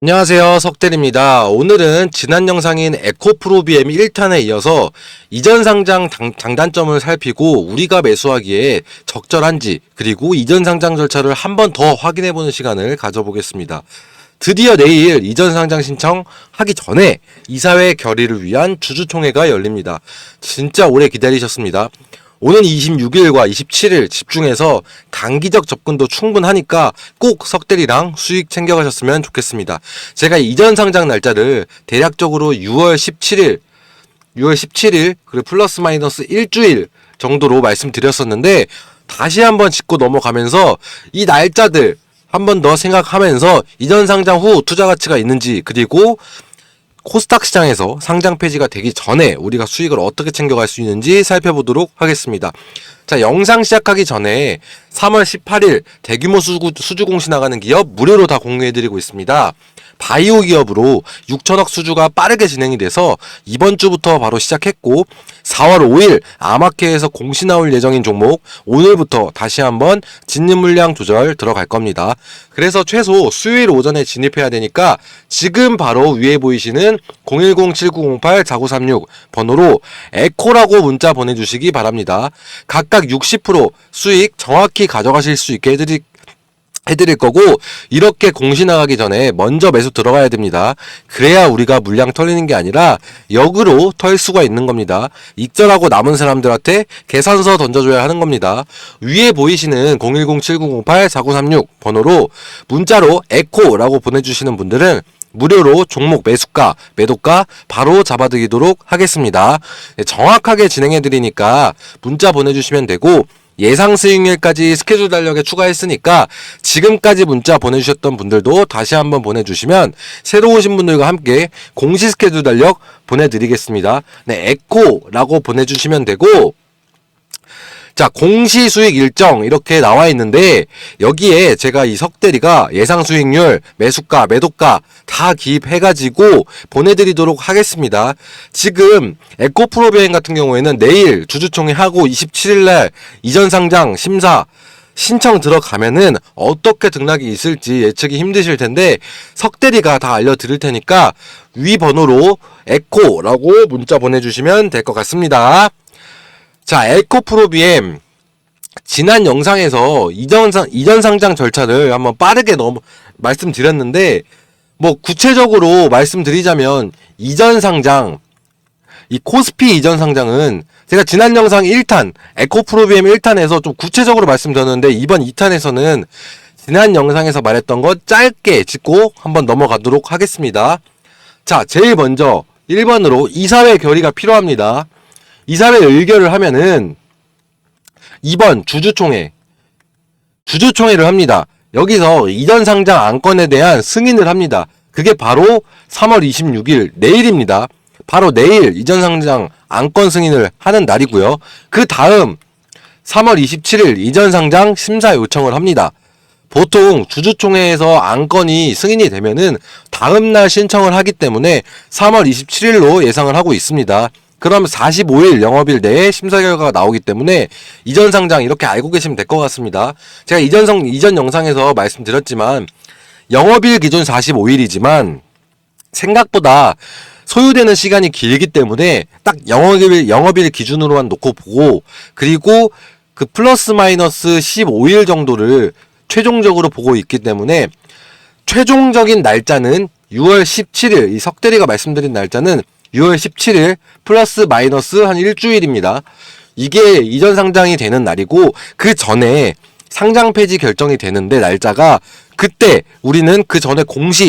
안녕하세요, 석대리입니다. 오늘은 지난 영상인 에코프로비엠 1탄에 이어서 이전 상장 장단점을 살피고 우리가 매수하기에 적절한지, 그리고 이전 상장 절차를 한 번 더 확인해보는 시간을 가져보겠습니다. 드디어 내일 이전 상장 신청하기 전에 이사회 결의를 위한 주주총회가 열립니다. 진짜 오래 기다리셨습니다. 오는 26일과 27일 집중해서 단기적 접근도 충분하니까 꼭 석대리랑 수익 챙겨가셨으면 좋겠습니다. 제가 이전 상장 날짜를 대략적으로 6월 17일 그리고 플러스 마이너스 일주일 정도로 말씀드렸었는데, 다시 한번 짚고 넘어가면서 이 날짜들 한 번 더 생각하면서 이전 상장 후 투자 가치가 있는지, 그리고 코스닥 시장에서 상장 폐지가 되기 전에 우리가 수익을 어떻게 챙겨갈 수 있는지 살펴보도록 하겠습니다. 자, 영상 시작하기 전에 3월 18일 대규모 수주 공시 나가는 기업 무료로 다 공유해드리고 있습니다. 바이오 기업으로 6천억 수주가 빠르게 진행이 돼서 이번 주부터 바로 시작했고, 4월 5일 아마케에서 공시 나올 예정인 종목 오늘부터 다시 한번 진입 물량 조절 들어갈 겁니다. 그래서 최소 수요일 오전에 진입해야 되니까 지금 바로 위에 보이시는 010-7908-4936 번호로 에코라고 문자 보내주시기 바랍니다. 각각 60% 수익 정확히 가져가실 수 있게 해드릴 거고, 이렇게 공시 나가기 전에 먼저 매수 들어가야 됩니다. 그래야 우리가 물량 털리는 게 아니라 역으로 털 수가 있는 겁니다. 익절하고 남은 사람들한테 계산서 던져줘야 하는 겁니다. 위에 보이시는 010-7908-4936 번호로 문자로 에코라고 보내주시는 분들은 무료로 종목 매수가, 매도가 바로 잡아드리도록 하겠습니다. 정확하게 진행해드리니까 문자 보내주시면 되고, 예상 수익률까지 스케줄 달력에 추가했으니까 지금까지 문자 보내주셨던 분들도 다시 한번 보내주시면 새로 오신 분들과 함께 공시 스케줄 달력 보내드리겠습니다. 네, 에코라고 보내주시면 되고, 자, 공시 수익 일정 이렇게 나와 있는데, 여기에 제가 이 석대리가 예상 수익률, 매수가, 매도가 다 기입해가지고 보내드리도록 하겠습니다. 지금 에코프로비엠 같은 경우에는 내일 주주총회 하고 27일날 이전 상장 심사 신청 들어가면은 어떻게 등락이 있을지 예측이 힘드실 텐데, 석대리가 다 알려드릴 테니까 위 번호로 에코라고 문자 보내주시면 될 것 같습니다. 자, 에코프로비엠 지난 영상에서 이전 상장 절차를 한번 빠르게 말씀드렸는데, 뭐 구체적으로 말씀드리자면 이전 상장, 이 코스피 이전 상장은 제가 지난 영상 1탄 에코프로비엠 1탄에서 좀 구체적으로 말씀드렸는데, 이번 2탄에서는 지난 영상에서 말했던 거 짧게 짚고 한번 넘어가도록 하겠습니다. 자, 제일 먼저 1번으로 이사회 결의가 필요합니다. 이사회 의결을 하면은 2번 주주총회를 합니다. 여기서 이전 상장 안건에 대한 승인을 합니다. 그게 바로 3월 26일 내일입니다. 바로 내일 이전 상장 안건 승인을 하는 날이고요. 그 다음 3월 27일 이전 상장 심사 요청을 합니다. 보통 주주총회에서 안건이 승인이 되면은 다음날 신청을 하기 때문에 3월 27일로 예상을 하고 있습니다. 그럼 45일 영업일 내에 심사 결과가 나오기 때문에 이전 상장 이렇게 알고 계시면 될 것 같습니다. 제가 이전 영상에서 말씀드렸지만 영업일 기준 45일이지만 생각보다 소요되는 시간이 길기 때문에 딱 영업일 기준으로만 놓고 보고, 그리고 그 플러스 마이너스 15일 정도를 최종적으로 보고 있기 때문에 최종적인 날짜는 6월 17일, 이 석대리가 말씀드린 날짜는 6월 17일 플러스 마이너스 한 일주일입니다. 이게 이전 상장이 되는 날이고, 그 전에 상장 폐지 결정이 되는데 날짜가, 그때 우리는 그 전에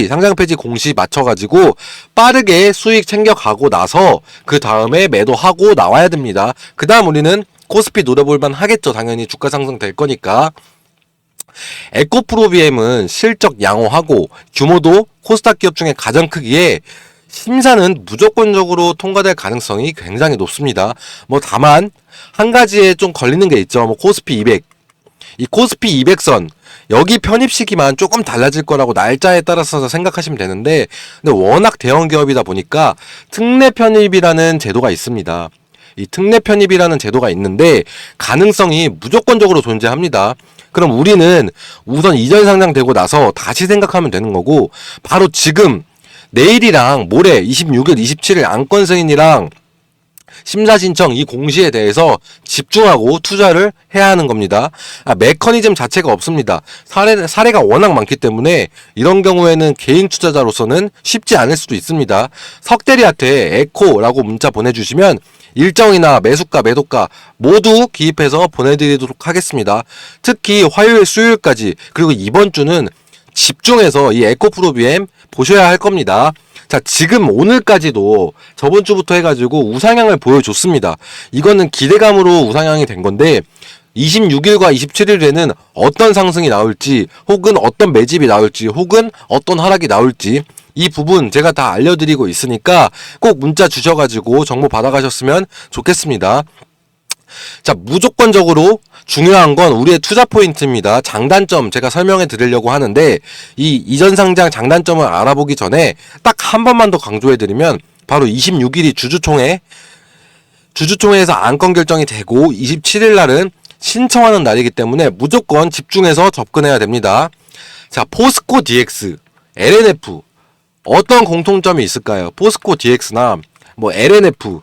상장 폐지 공시 맞춰가지고 빠르게 수익 챙겨가고 나서 그 다음에 매도하고 나와야 됩니다. 그 다음 우리는 코스피 노려볼만 하겠죠. 당연히 주가 상승 될 거니까. 에코프로비엠은 실적 양호하고 규모도 코스닥 기업 중에 가장 크기에 심사는 무조건적으로 통과될 가능성이 굉장히 높습니다. 뭐 다만 한 가지에 좀 걸리는 게 있죠. 뭐 코스피 200. 이 코스피 200선 여기 편입 시기만 조금 달라질 거라고 날짜에 따라서 생각하시면 되는데, 근데 워낙 대형 기업이다 보니까 특례 편입이라는 제도가 있습니다. 이 특례 편입이라는 제도가 있는데 가능성이 무조건적으로 존재합니다. 그럼 우리는 우선 이전 상장되고 나서 다시 생각하면 되는 거고, 바로 지금 내일이랑 모레 26일, 27일 안건 승인이랑 심사 신청 이 공시에 대해서 집중하고 투자를 해야 하는 겁니다. 메커니즘 자체가 없습니다. 사례가 워낙 많기 때문에 이런 경우에는 개인 투자자로서는 쉽지 않을 수도 있습니다. 석대리한테 에코라고 문자 보내주시면 일정이나 매수가, 매도가 모두 기입해서 보내드리도록 하겠습니다. 특히 화요일, 수요일까지, 그리고 이번 주는 집중해서 이 에코프로비엠 보셔야 할 겁니다. 자, 지금 오늘까지도 저번 주부터 해가지고 우상향을 보여줬습니다. 이거는 기대감으로 우상향이 된 건데 26일과 27일에는 어떤 상승이 나올지, 혹은 어떤 매집이 나올지, 혹은 어떤 하락이 나올지 이 부분 제가 다 알려드리고 있으니까 꼭 문자 주셔가지고 정보 받아가셨으면 좋겠습니다. 자, 무조건적으로 중요한 건 우리의 투자 포인트입니다. 장단점 제가 설명해 드리려고 하는데, 이 이전 상장 장단점을 알아보기 전에 딱 한 번만 더 강조해 드리면, 바로 26일이 주주총회에서 안건 결정이 되고 27일 날은 신청하는 날이기 때문에 무조건 집중해서 접근해야 됩니다. 자, 포스코 DX, LNF 어떤 공통점이 있을까요? 포스코 DX나 뭐 LNF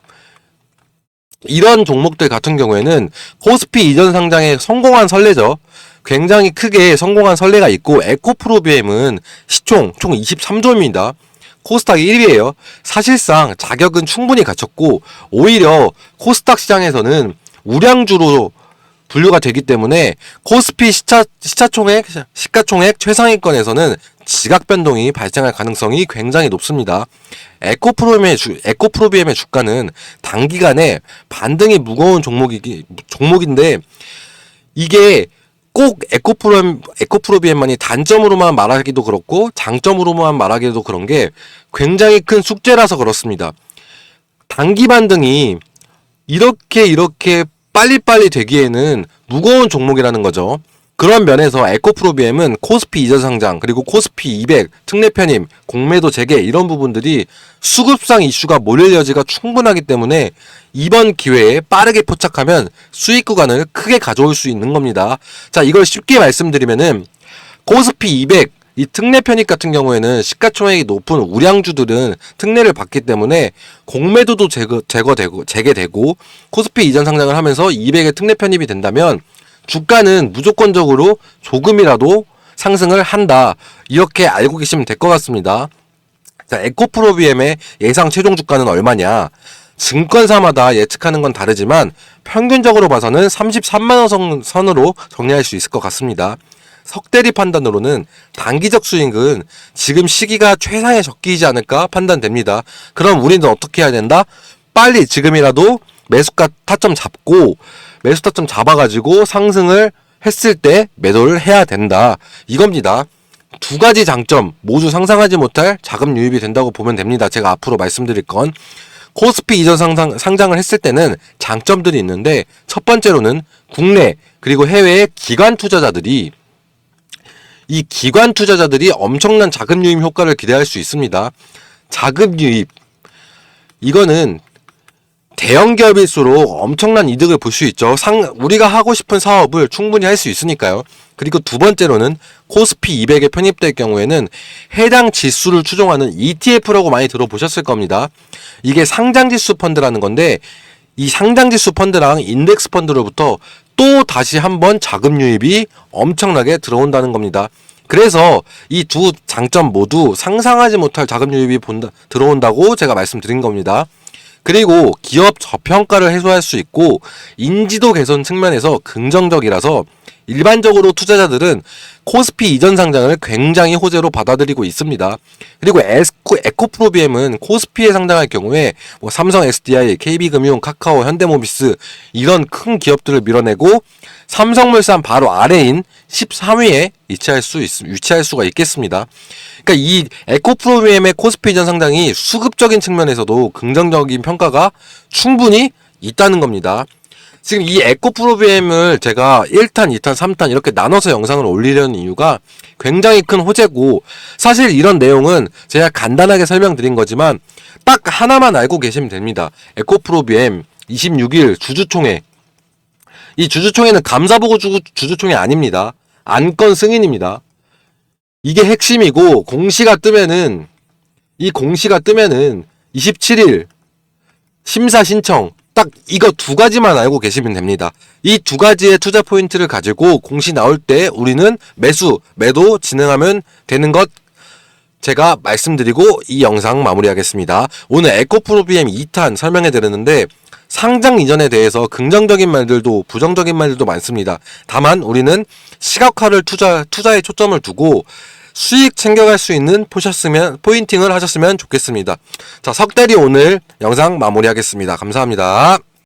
이런 종목들 같은 경우에는 코스피 이전 상장에 성공한 선례죠. 굉장히 크게 성공한 선례가 있고, 에코프로비엠은 시총 총 23조입니다. 코스닥 1위예요. 사실상 자격은 충분히 갖췄고, 오히려 코스닥 시장에서는 우량주로 분류가 되기 때문에 코스피 시가총액 최상위권에서는 지각 변동이 발생할 가능성이 굉장히 높습니다. 에코프로비엠의 주가는 단기간에 반등이 무거운 종목인데, 이게 꼭 에코프로비엠만이 단점으로만 말하기도 그렇고 장점으로만 말하기도 그런 게 굉장히 큰 숙제라서 그렇습니다. 단기 반등이 이렇게 빨리빨리 되기에는 무거운 종목이라는 거죠. 그런 면에서 에코프로비엠은 코스피 이전 상장, 그리고 코스피 200 특례 편입, 공매도 재개 이런 부분들이 수급상 이슈가 몰릴 여지가 충분하기 때문에 이번 기회에 빠르게 포착하면 수익 구간을 크게 가져올 수 있는 겁니다. 자, 이걸 쉽게 말씀드리면은 코스피 200 이 특례 편입 같은 경우에는 시가총액이 높은 우량주들은 특례를 받기 때문에 공매도도 재개되고 코스피 이전 상장을 하면서 200의 특례 편입이 된다면 주가는 무조건적으로 조금이라도 상승을 한다. 이렇게 알고 계시면 될 것 같습니다. 자, 에코프로비엠의 예상 최종 주가는 얼마냐? 증권사마다 예측하는 건 다르지만 평균적으로 봐서는 33만원 선으로 정리할 수 있을 것 같습니다. 석대리 판단으로는 단기적 수익은 지금 시기가 최상의 적기이지 않을까 판단됩니다. 그럼 우리는 어떻게 해야 된다? 빨리 지금이라도 매수가 타점 잡아가지고 상승을 했을 때 매도를 해야 된다. 이겁니다. 두 가지 장점 모두 상상하지 못할 자금 유입이 된다고 보면 됩니다. 제가 앞으로 말씀드릴 건 코스피 이전 상장을 했을 때는 장점들이 있는데, 첫 번째로는 국내 그리고 해외의 기관 투자자들이 엄청난 자금 유입 효과를 기대할 수 있습니다. 자금 유입, 이거는 대형 기업일수록 엄청난 이득을 볼 수 있죠. 우리가 하고 싶은 사업을 충분히 할 수 있으니까요. 그리고 두 번째로는 코스피 200에 편입될 경우에는 해당 지수를 추종하는 ETF라고 많이 들어보셨을 겁니다. 이게 상장지수 펀드라는 건데, 이 상장지수 펀드랑 인덱스 펀드로부터 또 다시 한번 자금 유입이 엄청나게 들어온다는 겁니다. 그래서 이 두 장점 모두 상상하지 못할 자금 유입이 들어온다고 제가 말씀드린 겁니다. 그리고 기업 저평가를 해소할 수 있고 인지도 개선 측면에서 긍정적이라서 일반적으로 투자자들은 코스피 이전 상장을 굉장히 호재로 받아들이고 있습니다. 그리고 에코프로비엠은 코스피에 상장할 경우에 뭐 삼성 SDI, KB금융, 카카오, 현대모비스 이런 큰 기업들을 밀어내고 삼성물산 바로 아래인 13위에 위치할 수가 있겠습니다. 그러니까 이 에코프로비엠의 코스피 이전 상장이 수급적인 측면에서도 긍정적인 평가가 충분히 있다는 겁니다. 지금 이 에코프로비엠을 제가 1탄, 2탄, 3탄 이렇게 나눠서 영상을 올리려는 이유가 굉장히 큰 호재고, 사실 이런 내용은 제가 간단하게 설명드린 거지만 딱 하나만 알고 계시면 됩니다. 에코프로비엠 26일 주주총회, 이 주주총회는 감사보고 주주총회 아닙니다. 안건 승인입니다. 이게 핵심이고 공시가 뜨면은 27일 심사 신청 딱 이거 두 가지만 알고 계시면 됩니다. 이 두 가지의 투자 포인트를 가지고 공시 나올 때 우리는 매도 진행하면 되는 것 제가 말씀드리고 이 영상 마무리하겠습니다. 오늘 에코프로비엠 2탄 설명해 드렸는데 상장 이전에 대해서 긍정적인 말들도 부정적인 말들도 많습니다. 다만 우리는 시각화를 투자에 초점을 두고 수익 챙겨갈 수 있는 포인팅을 하셨으면 좋겠습니다. 자, 석대리 오늘 영상 마무리하겠습니다. 감사합니다.